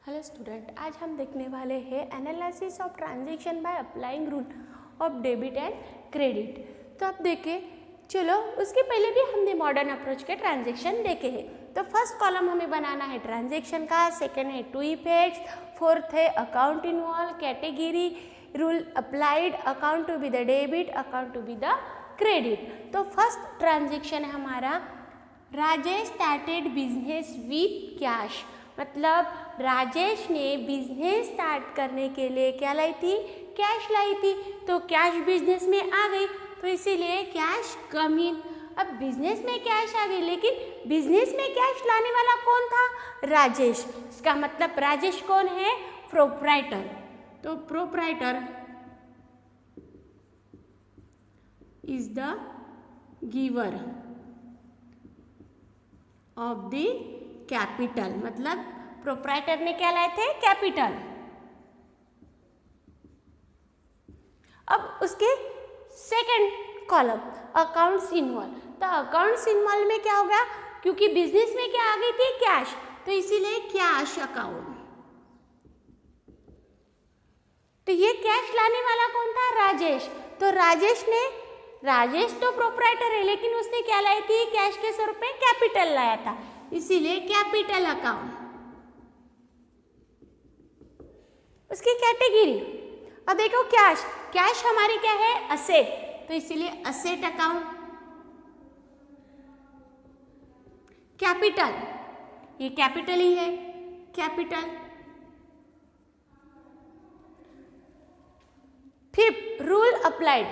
Hello student, आज हम देखने वाले हैं analysis of transaction by applying rule of debit and credit. तो अब देखें, चलो उसके पहले भी हमने मॉडर्न अप्रोच के ट्रांजैक्शन देखे हैं। तो फर्स्ट कॉलम हमें बनाना है ट्रांजैक्शन का, सेकंड है टू इफेक्ट्स, फोर्थ है account involve, category rule applied, account to be the debit, account to be the credit. तो फर्स्ट ट्रांजैक्शन है हमारा, Rajesh started business with cash. मतलब राजेश ने बिजनेस स्टार्ट करने के लिए क्या लाई थी? कैश लाई थी। तो कैश बिजनेस में आ गई, तो इसीलिए कैश कम इन। अब बिजनेस में कैश आ गई, लेकिन बिजनेस में कैश लाने वाला कौन था? राजेश। इसका मतलब राजेश कौन है? प्रोप्राइटर। तो proprietor is the giver of the capital. मतलब प्रोप्राइटर ने क्या लाए थे? कैपिटल। अब उसके सेकंड कॉलम अकाउंट्स इन्वॉल्व। तो अकाउंट्स इन्वॉल्व में क्या होगा? क्योंकि बिजनेस में क्या आ गई थी? कैश, तो इसीलिए कैश अकाउंट। तो ये कैश लाने वाला कौन था? राजेश। तो राजेश तो प्रोप्राइटर है, लेकिन उसने क्या लाई थी? कैश के स्वरूप में कैपिटल लाया था, इसीलिए कैपिटल अकाउंट। उसकी कैटेगरी, अब देखो कैश हमारी क्या है? असेट, तो इसीलिए असेट अकाउंट। कैपिटल, ये कैपिटल ही है, capital. Fifth rule applied,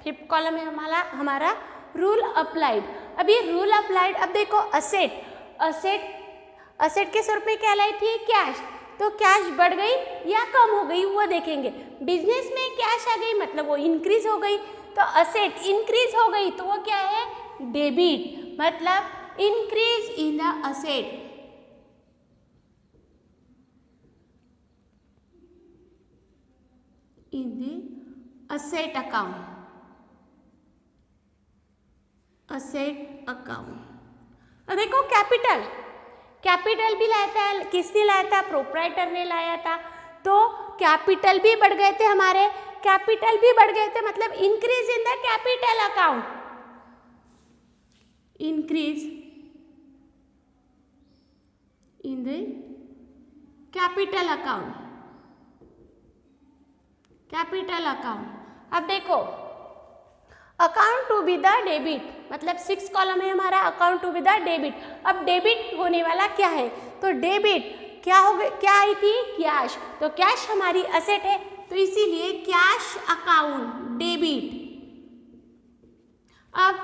fifth column है हमारा रूल अप्लाइड। अब ये रूल अप्लाइड, अब देखो असेट के स्वरूप में क्या लाई थी? कैश। तो कैश बढ़ गई या कम हो गई वो देखेंगे। बिजनेस में कैश आ गई, मतलब वो इंक्रीज हो गई। तो असेट इंक्रीज हो गई, तो वो क्या है? डेबिट। मतलब increase in the asset. In the asset account, asset account. अब देखो कैपिटल भी लाया था, किसने लाया था? प्रोप्राइटर ने लाया था। तो कैपिटल भी बढ़ गए थे हमारे, कैपिटल भी बढ़ गए थे, मतलब increase in the capital account, increase in the capital account, capital account. अब देखो account to be the debit, मतलब 6 कॉलम है हमारा account to be the debit. अब डेबिट होने वाला क्या है? तो डेबिट क्या हो गई? क्या आई थी? कैश। तो कैश हमारी असेट है, तो इसीलिए कैश अकाउंट डेबिट। अब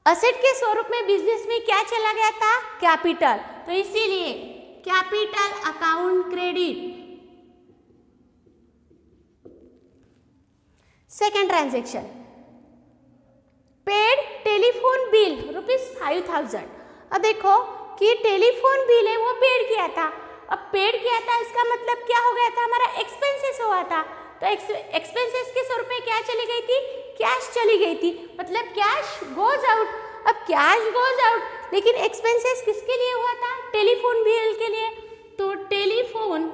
असेट के स्वरूप में बिजनेस में क्या चला गया था? कैपिटल, तो इसीलिए capital account credit. Second transaction, paid telephone bill ₹5000। अब देखो कि टेलीफोन बिल है वो पेड किया था। अब पेड किया था, इसका मतलब क्या हो गया था? हमारा एक्सपेंसेस हुआ था। तो एक्सपेंसेस के स्वरूप में क्या चली गई थी? कैश चली गई थी, मतलब कैश गोज आउट। अब कैश गोज आउट, लेकिन एक्सपेंसेस किसके लिए हुआ था? टेलीफोन बिल के लिए। तो telephone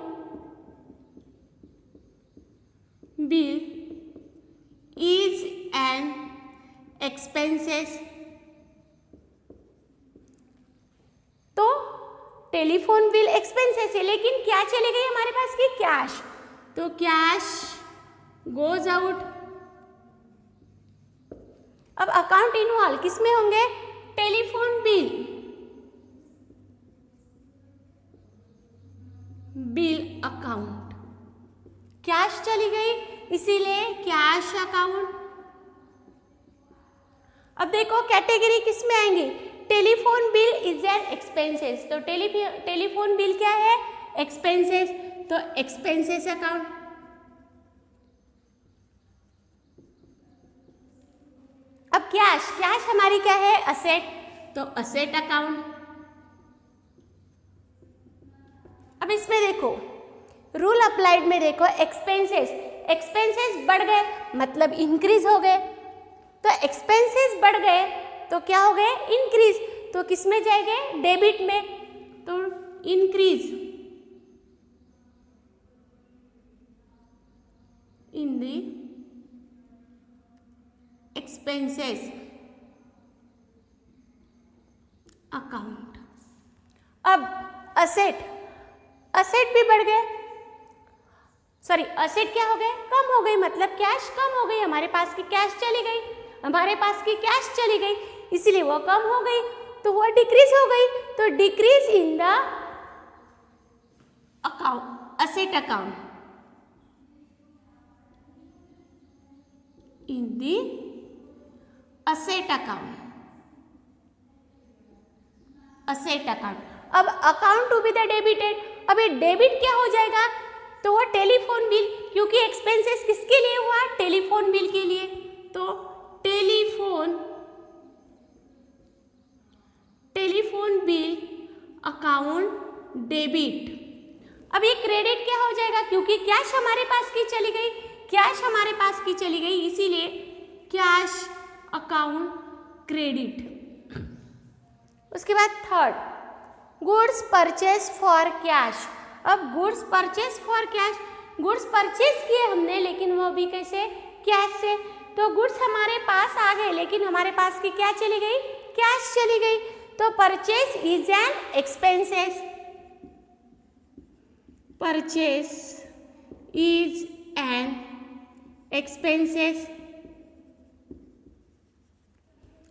bill is an expenses. तो टेलीफोन बिल एक्सपेंसेस है, लेकिन क्या चली गई हमारे पास की? कैश। तो कैश गोज आउट। अब अकाउंट इन्वॉल्व किस में होंगे? Telephone bill account. कैश चली गई, इसीलिए कैश अकाउंट। अब देखो कैटेगरी किस में आएंगी? Telephone bill is an expenses. तो टेलीफोन बिल क्या है? एक्सपेंसेस, तो एक्सपेंसेस अकाउंट। अब कैश हमारी क्या है? असेट, तो असेट अकाउंट। अब इसमें देखो रूल अप्लाइड में देखो एक्सपेंसेस बढ़ गए, मतलब इंक्रीज हो गए। तो एक्सपेंसेस बढ़ गए तो क्या हो गए? इंक्रीज। तो किस में जाएंगे? डेबिट में। तो increase in the expenses account. अब असेट भी बढ़ गए, सॉरी असेट क्या हो गए, कम हो गई, मतलब कैश कम हो गई, हमारे पास की कैश चली गई, हमारे पास की कैश चली गई, इसीलिए वो कम हो गई, तो वो डिक्रीज हो गई, तो decrease in the account, asset account, in the asset account, asset account. अब account to be the debited, अब ये डेबिट क्या हो जाएगा, तो वो टेलीफोन बिल, क्योंकि एक्सपेंसेस किसके लिए हुआ, टेलीफोन बिल के लिए, तो टेलीफोन बिल अकाउंट डेबिट। अब ये क्रेडिट क्या हो जाएगा, क्योंकि कैश हमारे पास की चली गई, कैश हमारे पास की चली गई, इसीलिए कैश अकाउंट क्रेडिट। उसके बाद third, goods purchase for cash. अब goods purchase for cash, goods purchase किए हमने, लेकिन वो भी कैसे, कैश से, तो गुड्स हमारे पास आ गए, लेकिन हमारे पास की क्या चली गई, कैश चली गई, तो purchase is an expenses, purchase is an expenses.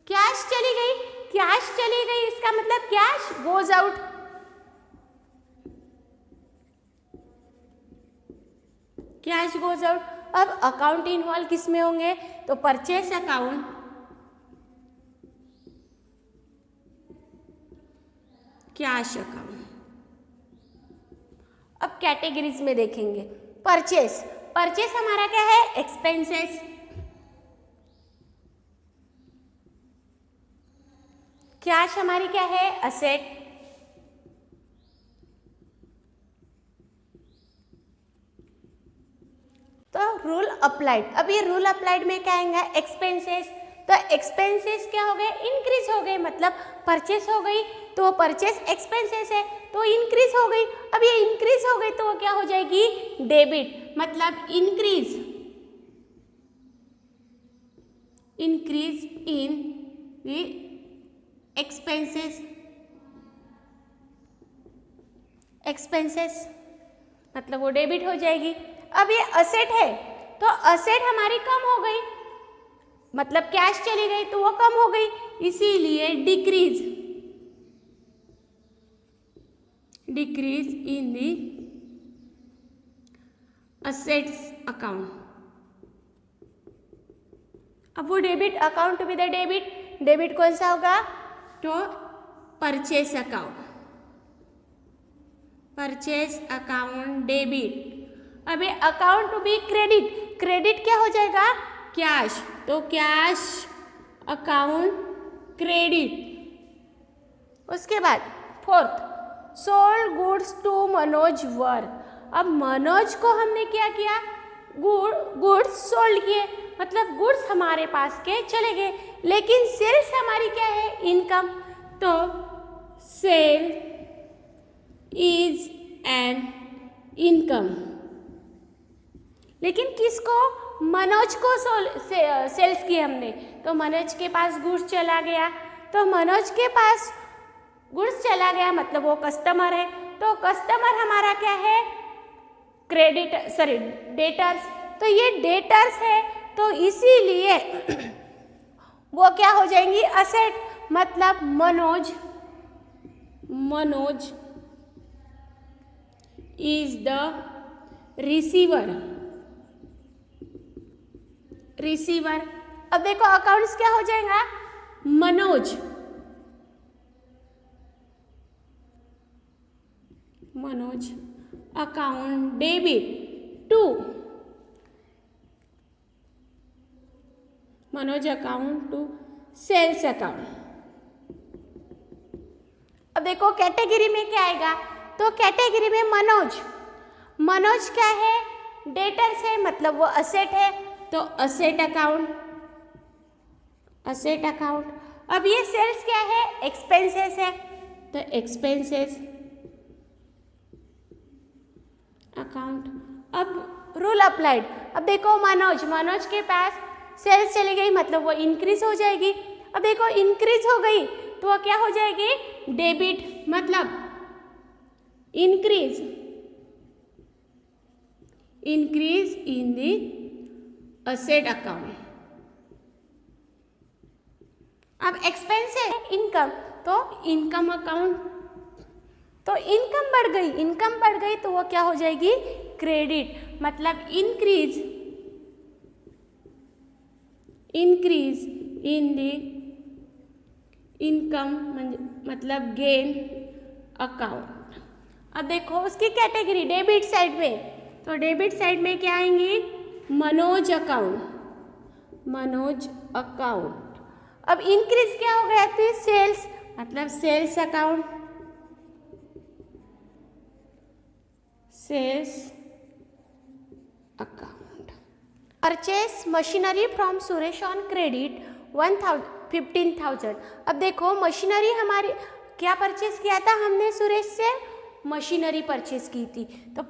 Cash चली गई, कैश चली गई, इसका मतलब cash goes out, cash goes out. अब अकाउंट इन्वॉल्व किस में होंगे, तो परचेस अकाउंट, कैश अकाउंट। अब कैटेगरीज में देखेंगे, परचेस, परचेस हमारा क्या है, एक्सपेंसेस, कैश हमारी क्या है, असेट, तो रूल अप्लाइड। अब ये रूल अप्लाइड में क्या आएगा, एक्सपेंसेस, तो एक्सपेंसेस क्या हो गए, इंक्रीज हो गए, मतलब परचेस हो गई, तो वो परचेस एक्सपेंसेस है, तो इंक्रीज हो गई। अब ये इंक्रीज हो गई, तो वो क्या हो जाएगी, डेबिट, मतलब इंक्रीज इन द एक्सपेंसेस, मतलब वो डेबिट हो जाएगी। अब ये असेट है, तो असेट हमारी कम हो गई, मतलब कैश चली गई, तो वो कम हो गई, इसीलिए decrease in the assets account. अब वो debit, account to be the debit, debit कौन सा होगा, तो purchase account, purchase account debit. अब ये account to be credit, credit क्या हो जाएगा, कैश, तो कैश अकाउंट क्रेडिट। उसके बाद fourth, sold goods to Manoj worth. अब मनोज को हमने क्या किया, गुड्स सोल्ड किए, मतलब गुड्स हमारे पास के चले गए, लेकिन सेल्स हमारी क्या है, इनकम, तो सेल इज एन इनकम। लेकिन किसको, मनोज को सेल्स किए हमने, तो मनोज के पास गुड्स चला गया, तो मनोज के पास गुड्स चला गया, मतलब वो कस्टमर है, तो कस्टमर हमारा क्या है, क्रेडिट, सॉरी डेटर्स, तो ये डेटर्स है, तो इसीलिए वो क्या हो जाएंगी, असेट, मतलब मनोज इज द रिसीवर। अब देखो अकाउंट्स क्या हो जाएगा, Manoj account debit to Manoj account to sales account. अब देखो कैटेगरी में क्या आएगा, तो कैटेगरी में मनोज क्या है, डेटर्स है, मतलब वो असेट है, तो असेट अकाउंट। अब ये सेल्स क्या है, एक्सपेंसेस है, तो एक्सपेंसेस अकाउंट। अब रूल अप्लाइड। अब देखो मनोज के पास सेल्स चली गई, मतलब वो इंक्रीज हो जाएगी। अब देखो इंक्रीज हो गई तो वो क्या हो जाएगी, डेबिट, मतलब इंक्रीज इन दी असेट अकाउंट। अब एक्सपेंस है इनकम, तो इनकम अकाउंट, तो इनकम बढ़ गई तो वो क्या हो जाएगी, क्रेडिट, मतलब इंक्रीज इन दी इनकम मतलब गेन अकाउंट। अब देखो उसकी कैटेगरी डेबिट साइड में, तो डेबिट साइड में क्या आएंगी, मनोज अकाउंट। अब इंक्रीज क्या हो गया थी, सेल्स, मतलब sales account, purchase machinery from Suresh on credit 15,000। अब देखो मशीनरी हमारी क्या परचेस किया था हमने सुरेश से, मशीनरी परचेस की थी, तो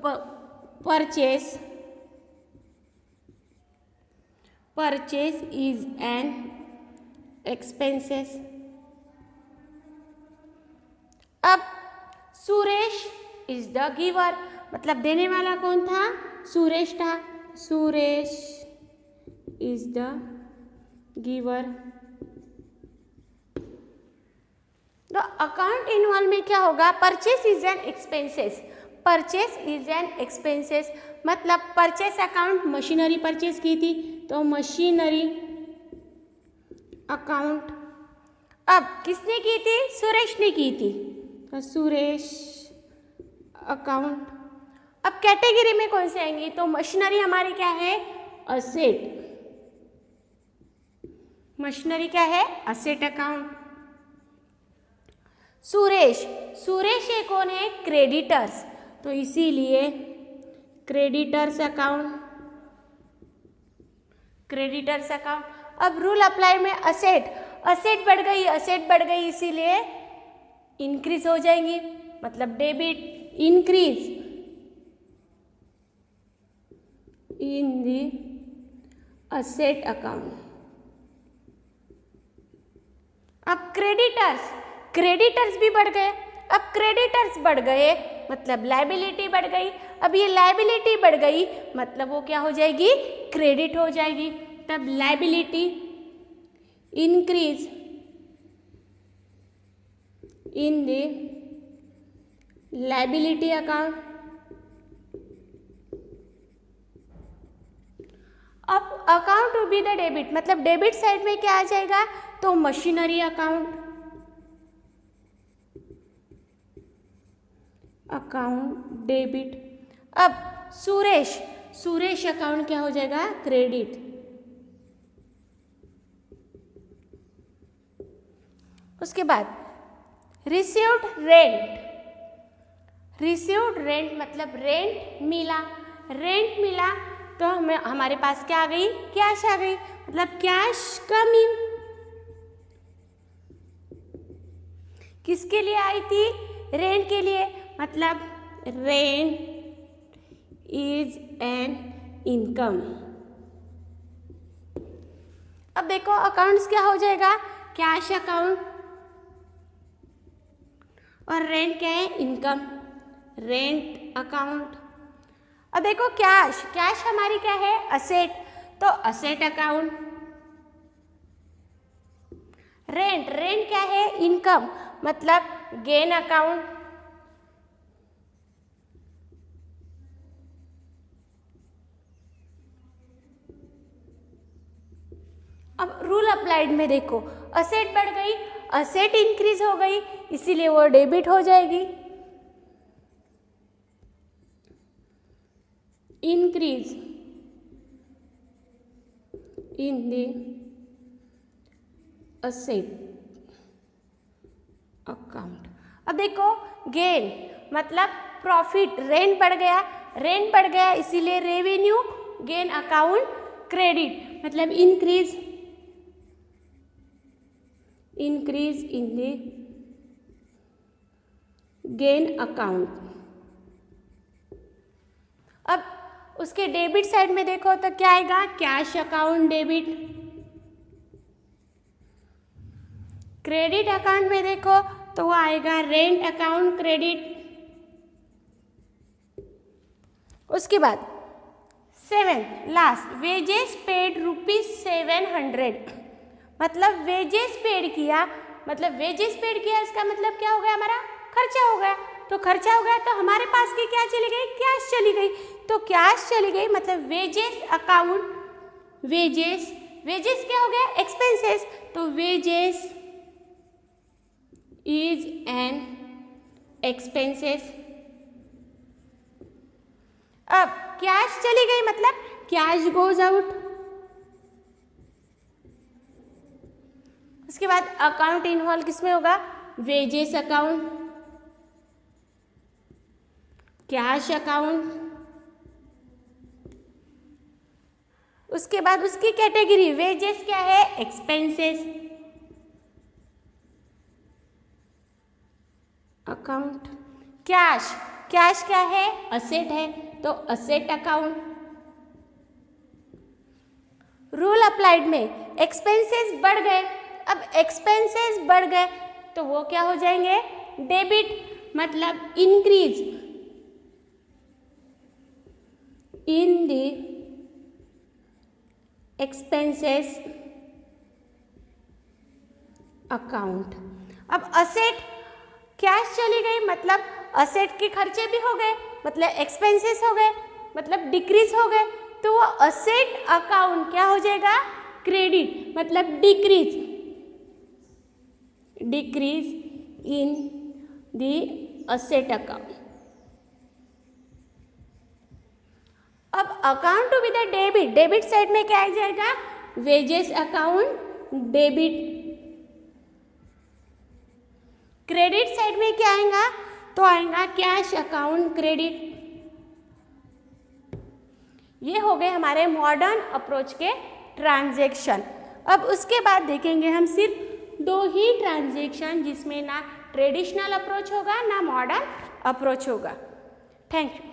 परचेस इज एन एक्सपेंसेस। अब सुरेश इज द गिवर, मतलब देने वाला कौन था, सुरेश था, सुरेश इज द गिवर। तो अकाउंट इन्वॉल्व में क्या होगा, परचेस इज एन एक्सपेंसेस, मतलब परचेस अकाउंट, मशीनरी परचेस की थी तो मशीनरी अकाउंट। अब किसने की थी, सुरेश ने की थी, तो सुरेश अकाउंट। अब कैटेगरी में कौन से आएंगी, तो मशीनरी हमारी क्या है, असेट, मशीनरी क्या है, असेट अकाउंट। सुरेश ये कौन है, क्रेडिटर्स, तो इसीलिए क्रेडिटर्स अकाउंट। अब रूल अप्लाई में असेट बढ़ गई इसीलिए इंक्रीज हो जाएंगी, मतलब debit, increase in the asset account. अब क्रेडिटर्स भी बढ़ गए। अब क्रेडिटर्स बढ़ गए मतलब लायबिलिटी बढ़ गई। अब ये लायबिलिटी बढ़ गई मतलब वो क्या हो जाएगी, क्रेडिट हो जाएगी। तब liability increase in the liability account. अब account to be the debit, मतलब डेबिट साइड में क्या आ जाएगा, तो मशीनरी अकाउंट डेबिट। अब सुरेश अकाउंट क्या हो जाएगा, क्रेडिट। उसके बाद रिसीव्ड रेंट मतलब रेंट मिला तो हमें हमारे पास क्या आ गई, कैश आ गई, मतलब कैश कम इन। किसके लिए आई थी, रेंट के लिए, मतलब रेंट इज एन इनकम। अब देखो अकाउंट्स क्या हो जाएगा, कैश अकाउंट और रेंट क्या है, इनकम, रेंट अकाउंट। अब देखो कैश हमारी क्या है, असेट, तो असेट अकाउंट। रेंट क्या है, इनकम, मतलब गेन अकाउंट। अब रूल अप्लाइड में देखो असेट बढ़ गई, असेट इंक्रीज हो गई इसीलिए वो डेबिट हो जाएगी। Increase in the asset account. अब देखो गेन मतलब प्रॉफिट, रेंट बढ़ गया इसीलिए रेवेन्यू गेन अकाउंट क्रेडिट, मतलब increase in the gain account. अब उसके डेबिट साइड में देखो तो क्या आएगा, cash account debit. Credit account में देखो तो वो आएगा रेंट अकाउंट क्रेडिट। उसके बाद 7 लास्ट, वेजेस पेड ₹700, मतलब वेजेस पेड किया, मतलब वेजेस पेड किया इसका मतलब क्या हो गया, हमारा खर्चा हो गया। तो खर्चा हो गया तो हमारे पास की क्या चली गई, कैश चली गई। तो कैश चली गई मतलब वेजेस अकाउंट, वेजेस, वेजेस क्या हो गया, एक्सपेंसेस, तो वेजेस इज एन एक्सपेंसेस। अब कैश चली गई मतलब कैश गोज आउट। उसके बाद अकाउंट इन्वॉल्व किसमें होगा, वेजेस अकाउंट, कैश अकाउंट। उसके बाद उसकी कैटेगरी, वेजेस क्या है, एक्सपेंसेस अकाउंट। कैश, कैश क्या है, असेट है, तो असेट अकाउंट। रूल अप्लाइड में एक्सपेंसेस बढ़ गए, अब एक्सपेंसेस बढ़ गए तो वो क्या हो जाएंगे, डेबिट, मतलब increase in the expenses account. अब असेट, कैश चली गई मतलब असेट के खर्चे भी हो गए, मतलब एक्सपेंसेस हो गए, मतलब डिक्रीज हो गए, तो वो असेट अकाउंट क्या हो जाएगा, क्रेडिट, मतलब decrease, decrease in the asset account. अब account to be the debit, debit side में क्या आ जाएगा, wages account debit. Credit side में क्या आएगा, तो आएगा कैश अकाउंट क्रेडिट। ये हो गए हमारे मॉडर्न अप्रोच के ट्रांजैक्शन। अब उसके बाद देखेंगे हम सिर्फ 2 ही ट्रांजैक्शन जिसमें ना ट्रेडिशनल अप्रोच होगा ना मॉडर्न अप्रोच होगा। Thank you.